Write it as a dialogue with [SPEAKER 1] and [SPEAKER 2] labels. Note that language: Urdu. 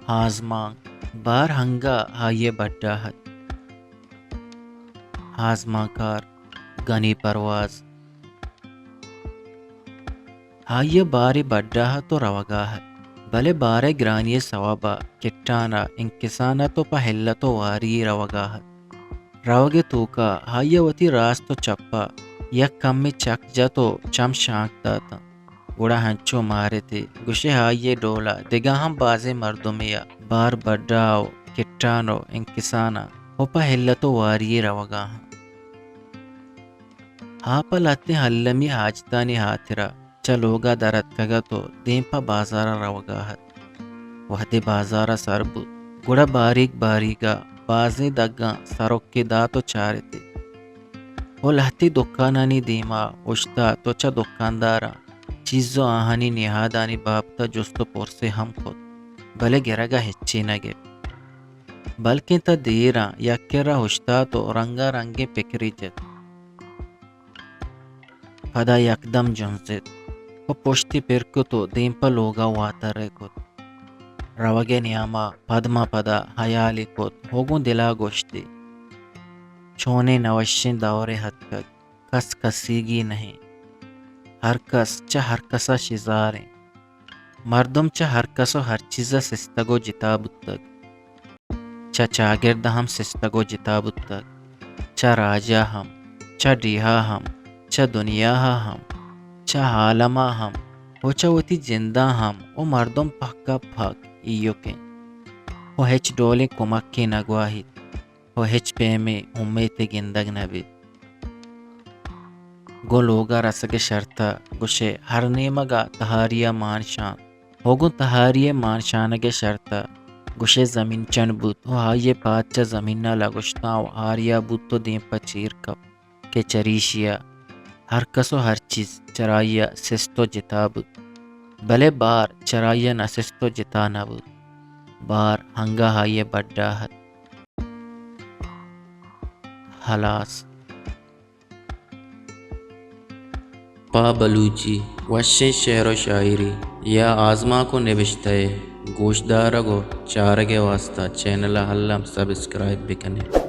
[SPEAKER 1] آزمان بار ہنگا ہائے بڈاہت آزما کار گنی پرواز ہائے بارے بڈاہت تو روگاہت بلے بارے گرانی ثوابا کٹانا انکسانا تو پہلا تو واری روگاہت روگے توکا ہائے وتی راست تو چپا یک کمی چک جا تو چم شانک داتا گوڑا ہنچو مارے تھے گوشے ہائے ڈولا دگا ہم بازے مردمیا بار بڈاؤ کٹانو انکسانا ہو پہلا تو واری روگاہت ہاپا لاتے ہلمی حاجتانی ہاتھرا چلوگا درت کگا تو دیم پا بازارا روگاہت وحدے بازارا سربو گڑا باریک باریگا بازے دگا سروکی دا تو چارے تھے وہ لہتی دکانانی دیما اشتا تو چا دکاندارا چیزو آہانی نہادانی بابتا جستو پورسے ہم خود بلے گرگا ہچی نگے بلکہ تا دیرا یکرا اشتا تو رنگا رنگے پکری جت پدا یکدم جنزت و پشتی پرکو تو دیم پا لوگا واتر کت روگے نیاما پدما پدا حیالی کت ہوگون دلا گوشتی چونے نوشین دورے حد کک کس کسیگی نہیں ہر کس چا ہر کسا شزاریں مردم چا ہر کسو ہر چیزا سستگو جتابت تک چا چاگرد ہم سستگو جتابت تک چا راجا ہم چا ڈیہا ہم چا دنیا ہم چا عالمہ ہم ہو چا وتی جندہ ہم او مردم پھکا پھک ایو کے ہو ہچ ڈولے کمک کی نگواہیت ہو ہچ پیمے امیت گندگ نبی گو لوگا رسگ شرطا گوشے ہر نیمگا تہاریا مانشان ہوگو تہاریا مانشانگ شرطا گوشے زمین چن بود ہو ہائے پاچا زمین نہ لگوشتا و آریا بود تو دیم پا چیر کپ کہ چریشیا ہر کسو ہر چیز چرائیا سستو جتا بود بلے بار چرائیا نہ سستو جتا نہ بود بار ہنگا ہائے بڈاہت خلاص
[SPEAKER 2] پا بلوچی وشے شعر و شاعری یا آزما کو نبشتہ گوشدارگو چارگے واسطہ چینل ہلم سبسکرائب بکنے